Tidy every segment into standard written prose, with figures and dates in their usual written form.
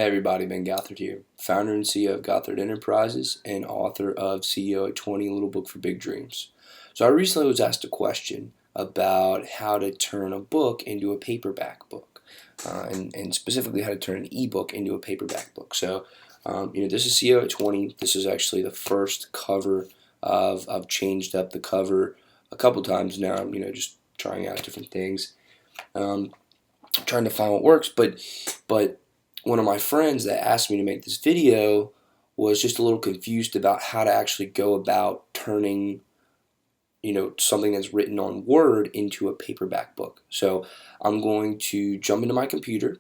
Hey everybody, Ben Gothard here, founder and CEO of Gothard Enterprises and author of CEO at 20, Little Book for Big Dreams. So I recently was asked a question about how to turn a book into a paperback book, and specifically how to turn an ebook into a paperback book. So, this is CEO at 20. This is actually the first cover I've changed up the cover a couple times now. I'm, just trying out different things, trying to find what works, but one of my friends that asked me to make this video was just a little confused about how to actually go about turning, something that's written on Word into a paperback book. So I'm going to jump into my computer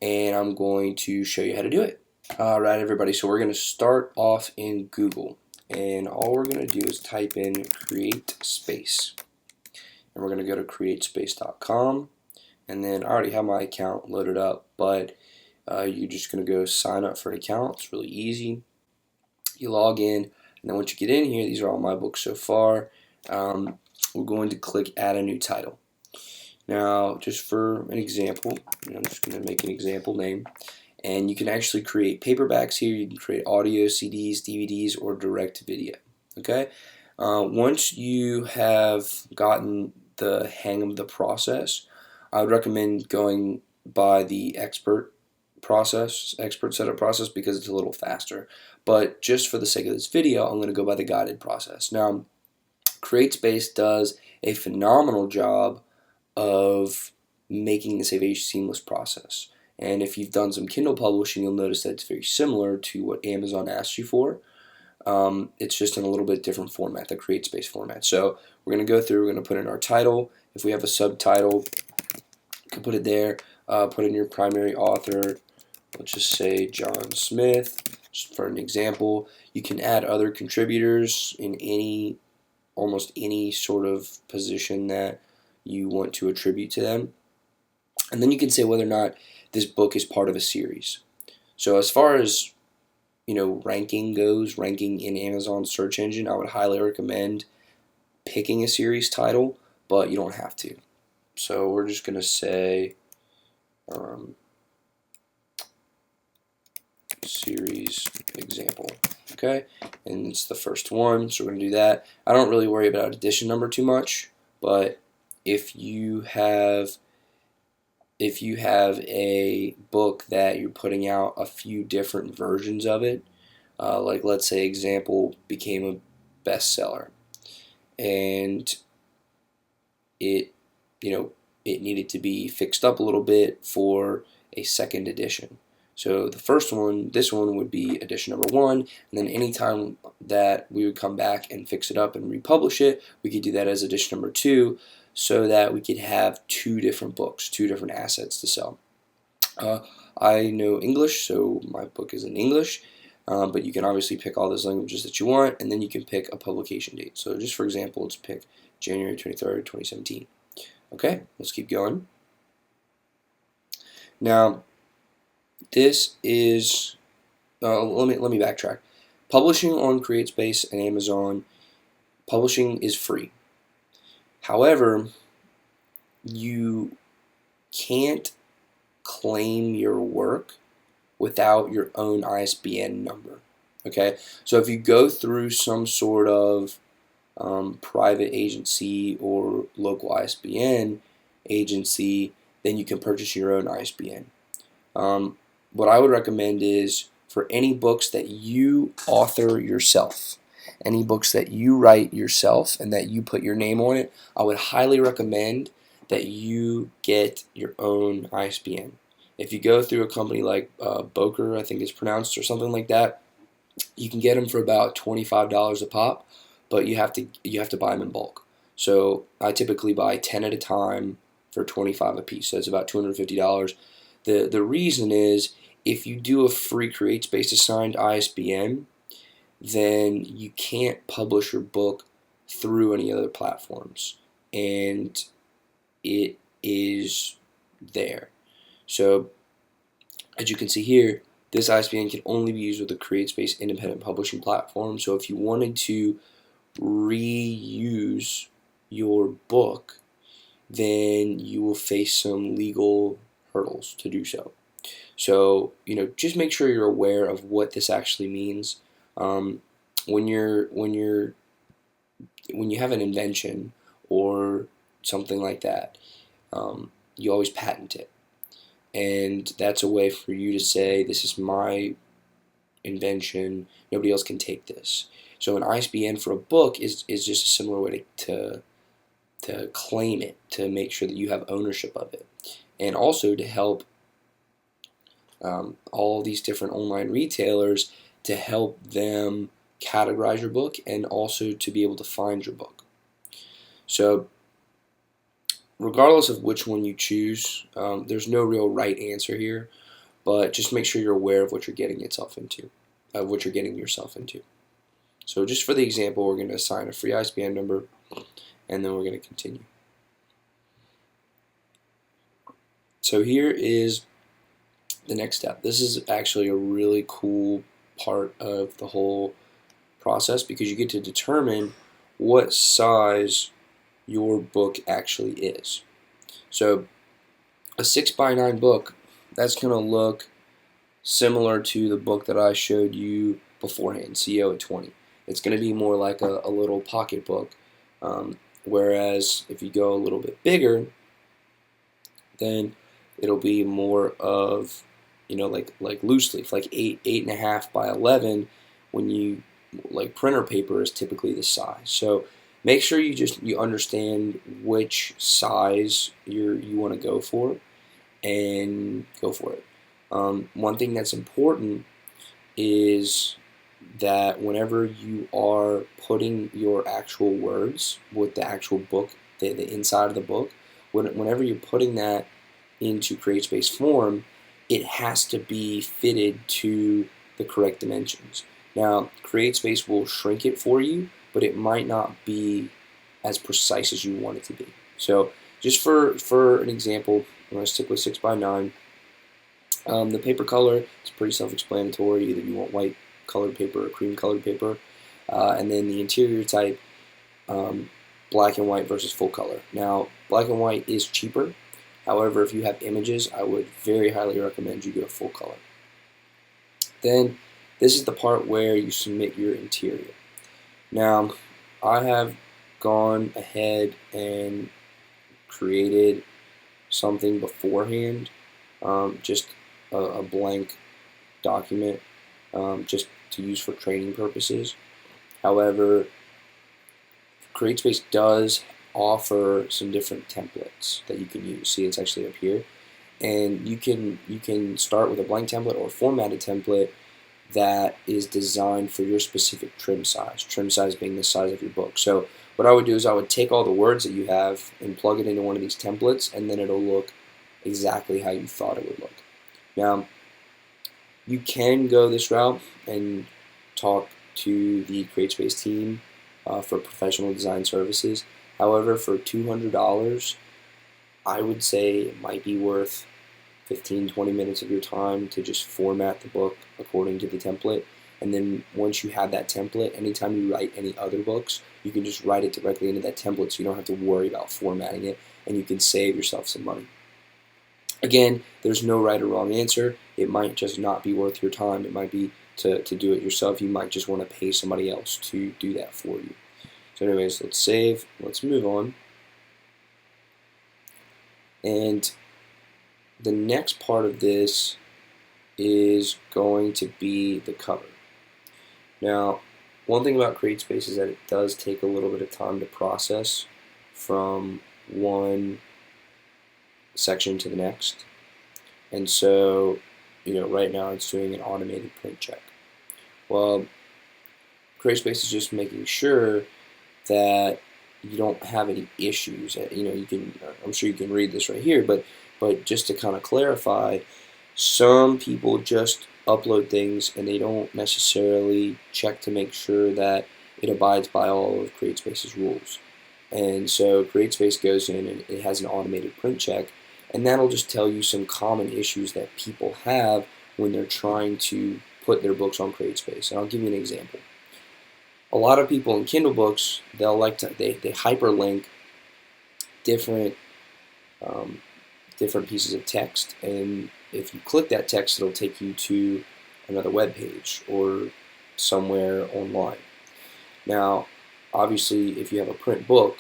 and I'm going to show you how to do it. Alright everybody, so we're going to start off in Google, and all we're going to do is type in CreateSpace, and we're going to go to CreateSpace.com, and then I already have my account loaded up, but you're just going to go sign up for an account. It's really easy. You log in, and then once you get in here, these are all my books so far. We're going to click add a new title. Now, just for an example, I'm just going to make an example name, and you can actually create paperbacks here. You can create audio, CDs, DVDs, or direct video. Okay. Once you have gotten the hang of the process, I would recommend going by the expert setup process, because it's a little faster. But just for the sake of this video, I'm going to go by the guided process. Now, CreateSpace does a phenomenal job of making this a very seamless process. And if you've done some Kindle publishing, you'll notice that it's very similar to what Amazon asks you for. It's just in a little bit different format, the CreateSpace format. So we're going to go through, we're going to put in our title. If we have a subtitle, you can put it there. Put in your primary author. Let's just say John Smith, just for an example. You can add other contributors in almost any sort of position that you want to attribute to them. And then you can say whether or not this book is part of a series. So as far as ranking goes, ranking in Amazon search engine, I would highly recommend picking a series title, but you don't have to. So we're just going to say series example, okay, and it's the first one, so we're going to do that. I don't really worry about edition number too much, but if you have a book that you're putting out a few different versions of it, like let's say example became a bestseller, and it needed to be fixed up a little bit for a second edition. So the first one, this one would be edition number 1, and then anytime that we would come back and fix it up and republish it, we could do that as edition number 2, so that we could have 2 different books, 2 different assets to sell. I know English, so my book is in English, but you can obviously pick all those languages that you want, and then you can pick a publication date. So just for example, let's pick January 23rd, 2017. Okay, let's keep going. Now, this is, let me backtrack. Publishing on CreateSpace and Amazon, publishing is free. However, you can't claim your work without your own ISBN number. Okay, so if you go through some sort of private agency or local ISBN agency, then you can purchase your own ISBN. What I would recommend is for any books that you author yourself, any books that you write yourself and that you put your name on it, I would highly recommend that you get your own ISBN. If you go through a company like Boker, I think it's pronounced, or something like that, you can get them for about $25 a pop, but you have to buy them in bulk. So I typically buy 10 at a time for $25 a piece. So it's about $250. The reason is, if you do a free CreateSpace assigned ISBN, then you can't publish your book through any other platforms, and it is there. So as you can see here, this ISBN can only be used with the CreateSpace independent publishing platform. So if you wanted to reuse your book, then you will face some legal hurdles to do so. So, just make sure you're aware of what this actually means. When you have an invention or something like that, you always patent it, and that's a way for you to say, this is my invention, nobody else can take this. So an ISBN for a book is just a similar way to claim it, to make sure that you have ownership of it, and also to help all these different online retailers, to help them categorize your book and also to be able to find your book. So regardless of which one you choose, there's no real right answer here, but just make sure you're aware of what you're getting yourself into. So just for the example, we're going to assign a free ISBN number, and then we're going to continue. So here is the next step. This is actually a really cool part of the whole process, because you get to determine what size your book actually is. So a 6x9 book, that's going to look similar to the book that I showed you beforehand, CEO at 20. It's going to be more like a little pocket book, whereas if you go a little bit bigger, then it'll be more of, like loose leaf, like 8.5 by 11. When you, like, printer paper is typically the size. So make sure you understand which size you want to go for, and go for it. One thing that's important is that whenever you are putting your actual words with the actual book, the inside of the book, whenever you're putting that into CreateSpace form, it has to be fitted to the correct dimensions. Now, CreateSpace will shrink it for you, but it might not be as precise as you want it to be. So just for an example, I'm going to stick with 6x9. The paper color is pretty self-explanatory. Either you want white colored paper or cream colored paper. And then the interior type, black and white versus full color. Now, black and white is cheaper. However, if you have images, I would very highly recommend you go full color. Then this is the part where you submit your interior. Now, I have gone ahead and created something beforehand, just a blank document, just to use for training purposes. However, CreateSpace does offer some different templates that you can use. See, it's actually up here, and you can start with a blank template or a formatted template that is designed for your specific trim size. Trim size being the size of your book. So what I would do is I would take all the words that you have and plug it into one of these templates, and then it'll look exactly how you thought it would look. Now, you can go this route and talk to the CreateSpace team for professional design services. However, for $200, I would say it might be worth 15-20 minutes of your time to just format the book according to the template. And then once you have that template, anytime you write any other books, you can just write it directly into that template, so you don't have to worry about formatting it, and you can save yourself some money. Again, there's no right or wrong answer. It might just not be worth your time. It might be to do it yourself. You might just want to pay somebody else to do that for you. So anyways, let's save. Let's move on. And the next part of this is going to be the cover. Now, one thing about CreateSpace is that it does take a little bit of time to process from one section to the next. And so, right now it's doing an automated print check. Well, CreateSpace is just making sure that you don't have any issues. I'm sure you can read this right here, but just to kind of clarify, some people just upload things and they don't necessarily check to make sure that it abides by all of CreateSpace's rules. And so CreateSpace goes in and it has an automated print check, and that'll just tell you some common issues that people have when they're trying to put their books on CreateSpace. And I'll give you an example. A lot of people in Kindle books, they hyperlink different pieces of text, and if you click that text, it'll take you to another web page or somewhere online. Now, obviously, if you have a print book,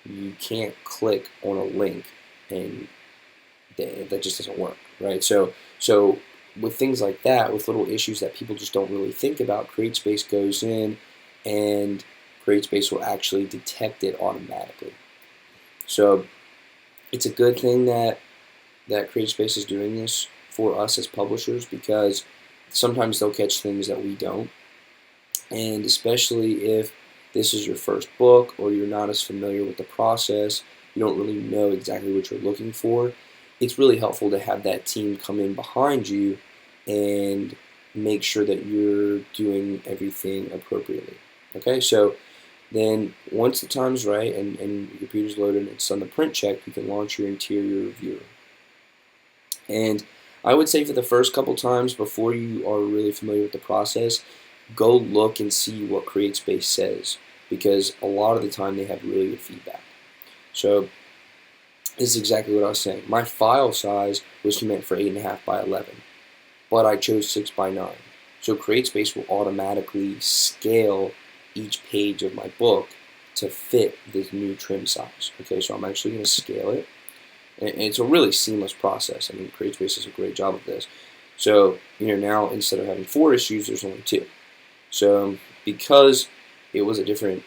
you can't click on a link, and that just doesn't work, right? So with things like that, with little issues that people just don't really think about, CreateSpace goes in and CreateSpace will actually detect it automatically. So it's a good thing that CreateSpace is doing this for us as publishers, because sometimes they'll catch things that we don't, and especially if this is your first book or you're not as familiar with the process, you don't really know exactly what you're looking for, it's really helpful to have that team come in behind you and make sure that you're doing everything appropriately. Okay, so then once the time's right and your computer's loaded and it's done the print check, you can launch your interior viewer. And I would say for the first couple times before you are really familiar with the process, go look and see what CreateSpace says, because a lot of the time they have really good feedback. So this is exactly what I was saying. My file size was meant for 8.5 by 11, but I chose 6 by 9. So CreateSpace will automatically scale each page of my book to fit this new trim size. Okay, so I'm actually going to scale it. And it's a really seamless process. I mean, CreateSpace does a great job of this. So, now instead of having 4 issues, there's only 2. So, because it was a different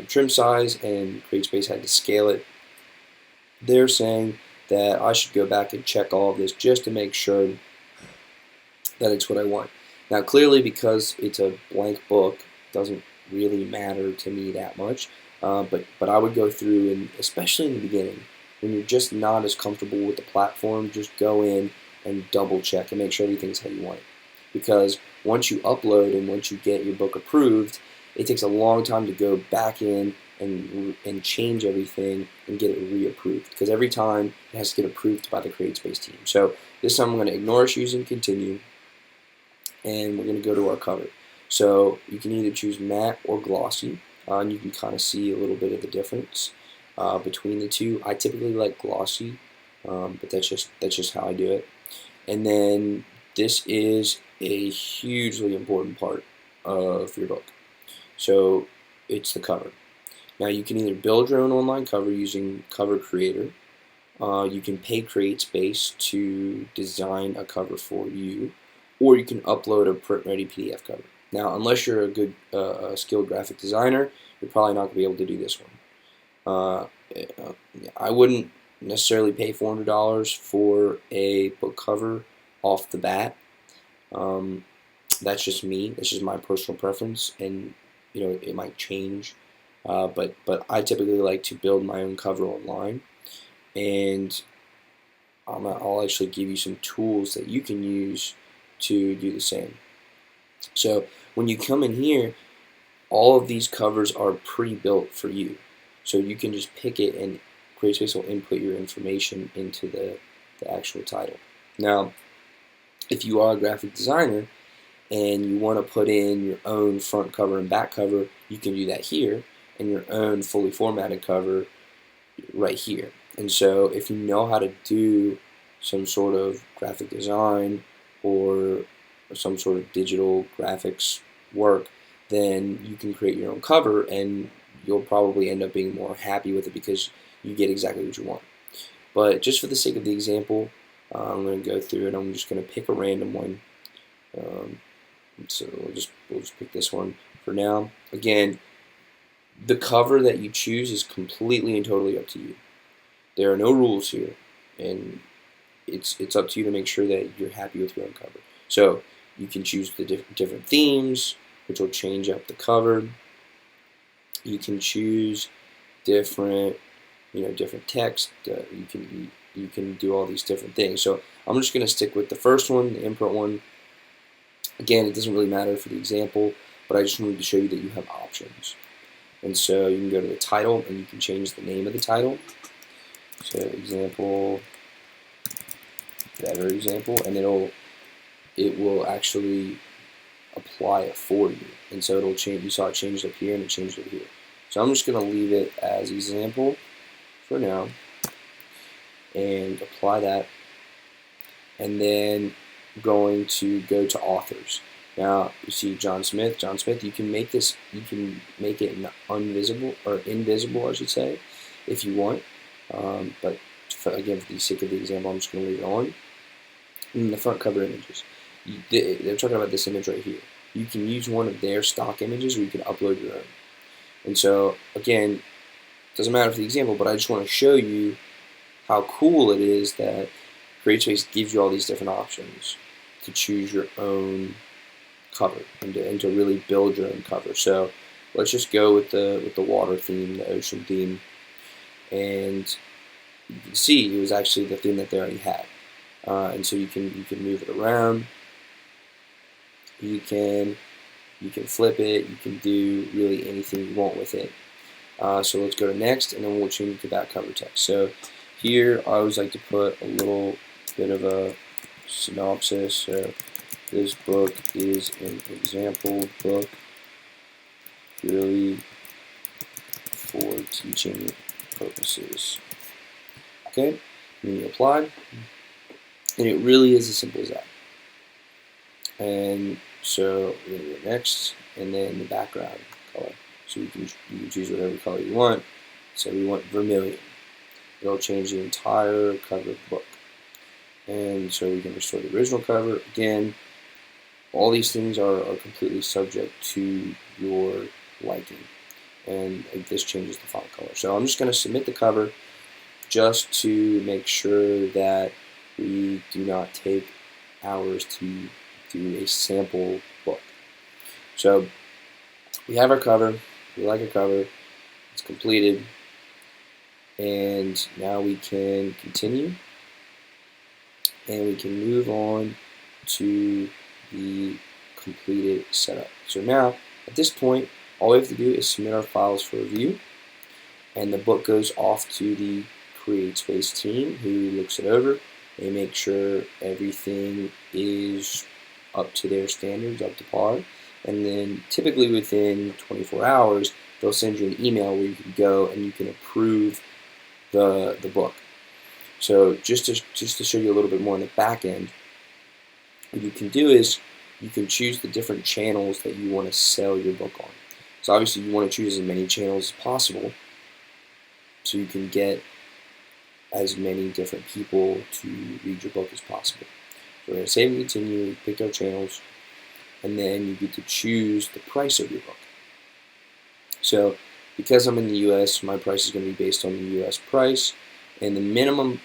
trim size and CreateSpace had to scale it, they're saying that I should go back and check all of this just to make sure that it's what I want. Now, clearly, because it's a blank book, it doesn't really matter to me that much. But I would go through, and especially in the beginning, when you're just not as comfortable with the platform, just go in and double check and make sure everything's how you want it. Because once you upload and once you get your book approved, it takes a long time to go back in and change everything and get it reapproved. Because every time it has to get approved by the CreateSpace team. So this time I'm going to ignore issues and continue, and we're going to go to our cover. So you can either choose matte or glossy, and you can kind of see a little bit of the difference between the two. I typically like glossy, but that's just how I do it. And then this is a hugely important part of your book. So it's the cover. Now you can either build your own online cover using Cover Creator. You can pay CreateSpace to design a cover for you, or you can upload a print-ready PDF cover. Now, unless you're a good, skilled graphic designer, you're probably not going to be able to do this one. I wouldn't necessarily pay $400 for a book cover off the bat. That's just me. That's just my personal preference, and it might change. But I typically like to build my own cover online, and I'll actually give you some tools that you can use to do the same. So when you come in here, all of these covers are pre-built for you. So you can just pick it, and CreateSpace will input your information into the actual title. Now, if you are a graphic designer and you want to put in your own front cover and back cover, you can do that here, and your own fully formatted cover right here. And so if you know how to do some sort of graphic design or some sort of digital graphics work, then you can create your own cover, and you'll probably end up being more happy with it because you get exactly what you want. But just for the sake of the example, I'm going to go through it. I'm just going to pick a random one. So we'll just pick this one for now. Again, the cover that you choose is completely and totally up to you. There are no rules here, and it's up to you to make sure that you're happy with your own cover. So you can choose the different themes, which will change up the cover. You can choose different text. You can do all these different things. So I'm just going to stick with the first one, the imprint one. Again, it doesn't really matter for the example, but I just wanted to show you that you have options. And so you can go to the title, and you can change the name of the title. So example, better example, and it will actually apply it for you. And so it'll change. You saw it changed up here and it changed up here. So I'm just going to leave it as example for now and apply that. and then going to go to authors. Now you see John Smith. John Smith, you can make this, you can make it invisible, I should say, if you want. But again, for the sake of the example, I'm just going to leave it on. And the front cover images. They're talking about this image right here. You can use one of their stock images, or you can upload your own. And so again, doesn't matter for the example, but I just want to show you how cool it is that CreateSpace gives you all these different options to choose your own cover and to really build your own cover. So let's just go with the water theme, the ocean theme, and you can see it was actually the theme that they already had. And so you can move it around. You can flip it. You can do really anything you want with it. So let's go to next, and then we'll change to back cover text. So here I always like to put a little bit of a synopsis. So this book is an example book purely for teaching purposes. Okay, and you apply, and it really is as simple as that. And so we're going to go next, and then the background color. So you can choose whatever color you want. So we want vermilion. It'll change the entire cover of the book. And so we can restore the original cover. Again, all these things are completely subject to your liking. And this changes the font color. So I'm just going to submit the cover just to make sure that we do not take hours to do a sample book. So we have our cover. We like our cover. It's completed. And now we can continue. And we can move on to the completed setup. So now, at this point, all we have to do is submit our files for review. And the book goes off to the CreateSpace team, who looks it over. They make sure everything is up to their standards, up to par. And then typically within 24 hours, they'll send you an email where you can go and you can approve the book. So just to show you a little bit more on the back end, what you can do is you can choose the different channels that you want to sell your book on. So obviously you want to choose as many channels as possible so you can get as many different people to read your book as possible. So we're going to save and continue, we pick our channels, and then you get to choose the price of your book. So because I'm in the US, my price is going to be based on the US price, and the minimum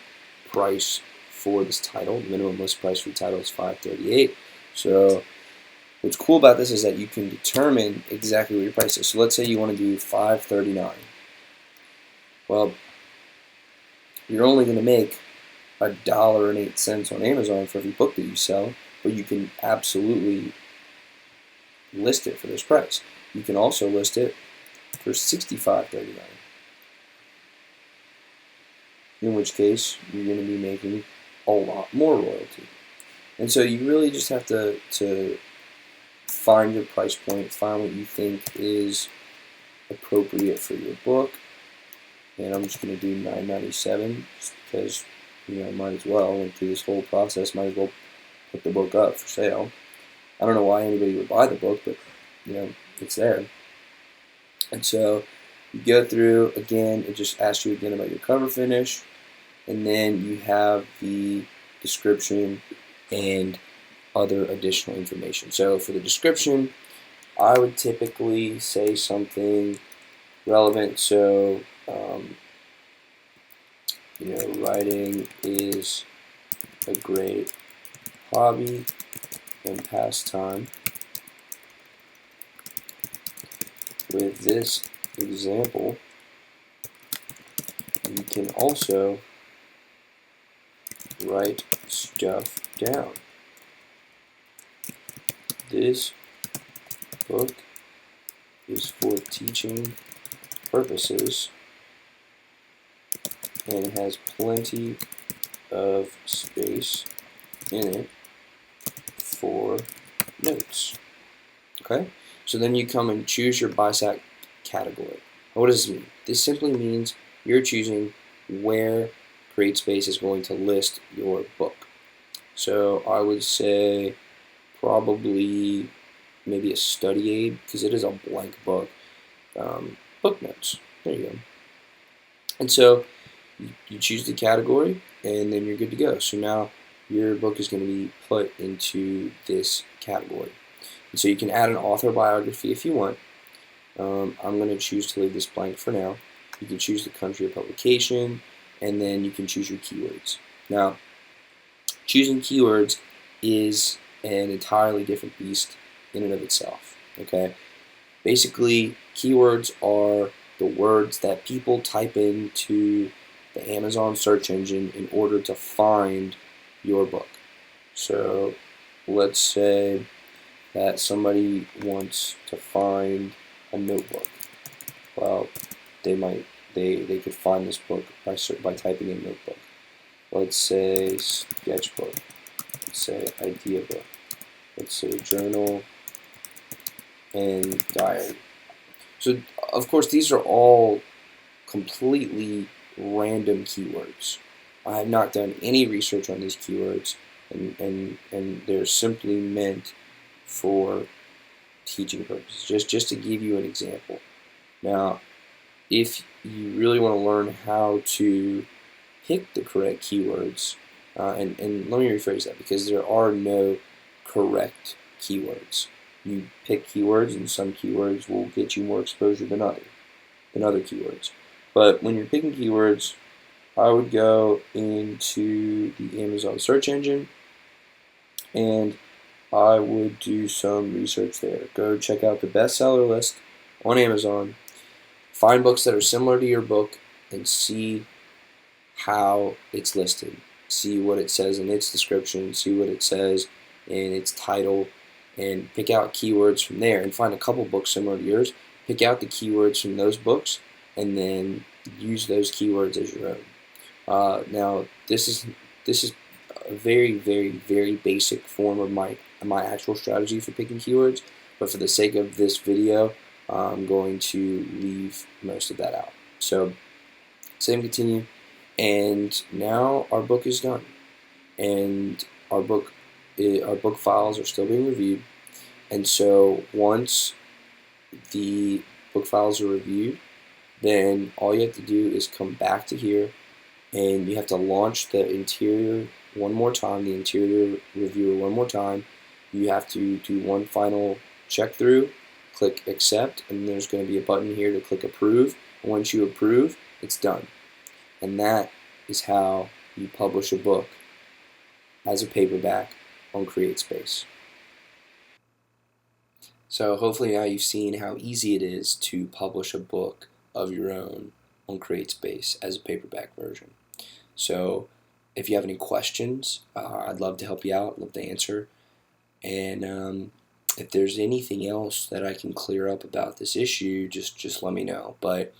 price for this title, the minimum list price for the title is $5.38. So what's cool about this is that you can determine exactly what your price is. So let's say you want to do $5.39. Well, you're only going to make $1.08 on Amazon for every book that you sell, but you can absolutely list it for this price. You can also list it for $65.39. In which case, you're going to be making a lot more royalty. And so you really just have to find your price point, find what you think is appropriate for your book. And I'm just going to do $9.97 just because, might as well. Went through this whole process, might as well put the book up for sale. I don't know why anybody would buy the book, but it's there. And so you go through again. It just asks you again about your cover finish, and then you have the description and other additional information. So for the description, I would typically say something relevant. So writing is a great hobby and pastime. With this example, you can also write stuff down. This book is for teaching purposes, and it has plenty of space in it for notes. Okay? So then you come and choose your BISAC category. What does this mean? This simply means you're choosing where CreateSpace is going to list your book. So I would say probably maybe a study aid, because it is a blank book. Book notes. There you go. And so you choose the category, and then you're good to go. So now your book is going to be put into this category. And so you can add an author biography if you want. I'm going to choose to leave this blank for now. You can choose the country of publication, and then you can choose your keywords. Now, choosing keywords is an entirely different beast in and of itself. Okay, basically, keywords are the words that people type into the Amazon search engine in order to find your book. So let's say that somebody wants to find a notebook. Well, they could find this book by typing in notebook. Let's say sketchbook. Let's say idea book. Let's say journal and diary. So of course these are all completely random keywords. I have not done any research on these keywords, and they're simply meant for teaching purposes, just to give you an example. Now, if you really want to learn how to pick the correct keywords, and let me rephrase that, because there are no correct keywords. You pick keywords, and some keywords will get you more exposure than other keywords. But when you're picking keywords, I would go into the Amazon search engine, and I would do some research there. Go check out the bestseller list on Amazon, find books that are similar to your book, and see how it's listed. See what it says in its description, see what it says in its title, and pick out keywords from there, and find a couple books similar to yours. Pick out the keywords from those books, and then use those keywords as your own. Now, this is a very, very, very basic form of my actual strategy for picking keywords, but for the sake of this video, I'm going to leave most of that out. So, save and continue, and now our book is done, and our book files are still being reviewed. And so once the book files are reviewed, then all you have to do is come back to here, and you have to launch the interior one more time, the interior reviewer one more time. You have to do one final check through, click accept, and there's going to be a button here to click approve. And once you approve, it's done. And that is how you publish a book as a paperback on CreateSpace. So hopefully now you've seen how easy it is to publish a book of your own on CreateSpace as a paperback version. So if you have any questions, I'd love to help you out, love to answer. And if there's anything else that I can clear up about this issue, just let me know. But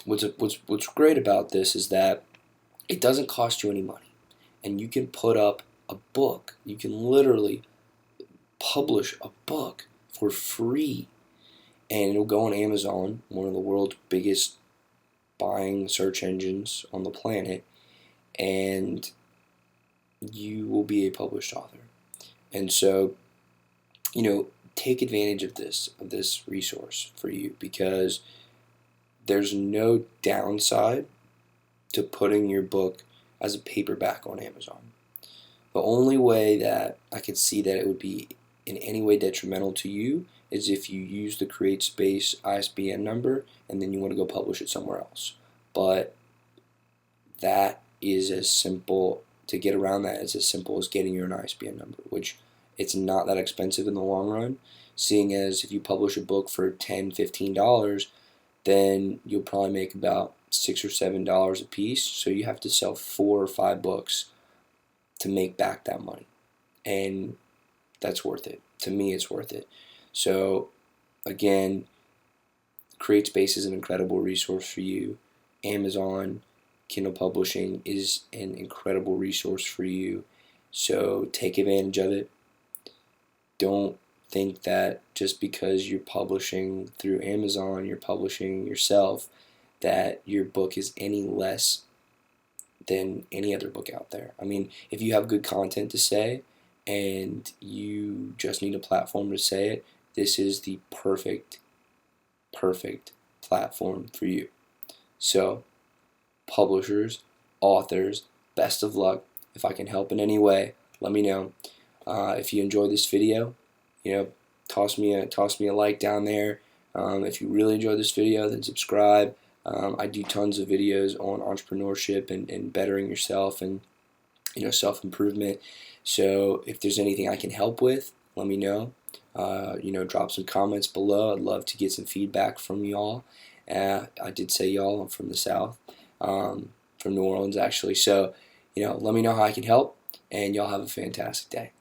what's great about this is that it doesn't cost you any money, and you can put up a book. You can literally publish a book for free, and it'll go on Amazon, one of the world's biggest buying search engines on the planet, and you will be a published author. And so, take advantage of this resource for you, because there's no downside to putting your book as a paperback on Amazon. The only way that I could see that it would be in any way detrimental to you is if you use the CreateSpace ISBN number and then you want to go publish it somewhere else. But that is as simple, to get around that, it's as simple as getting your ISBN number, which it's not that expensive in the long run, seeing as if you publish a book for $10, $15, then you'll probably make about $6 or $7 a piece. So you have to sell 4 or 5 books to make back that money, and that's worth it. To me, it's worth it. So again, CreateSpace is an incredible resource for you. Amazon Kindle Publishing is an incredible resource for you. So take advantage of it. Don't think that just because you're publishing through Amazon, you're publishing yourself, that your book is any less than any other book out there. I mean, if you have good content to say and you just need a platform to say it, this is the perfect platform for you. So, publishers, authors, best of luck. If I can help in any way, let me know. If you enjoyed this video, toss me a like down there. If you really enjoyed this video, then subscribe. I do tons of videos on entrepreneurship and bettering yourself and self-improvement. So if there's anything I can help with, let me know. Drop some comments below. I'd love to get some feedback from y'all. I did say y'all. I'm from the South, from New Orleans actually. So let me know how I can help, and y'all have a fantastic day.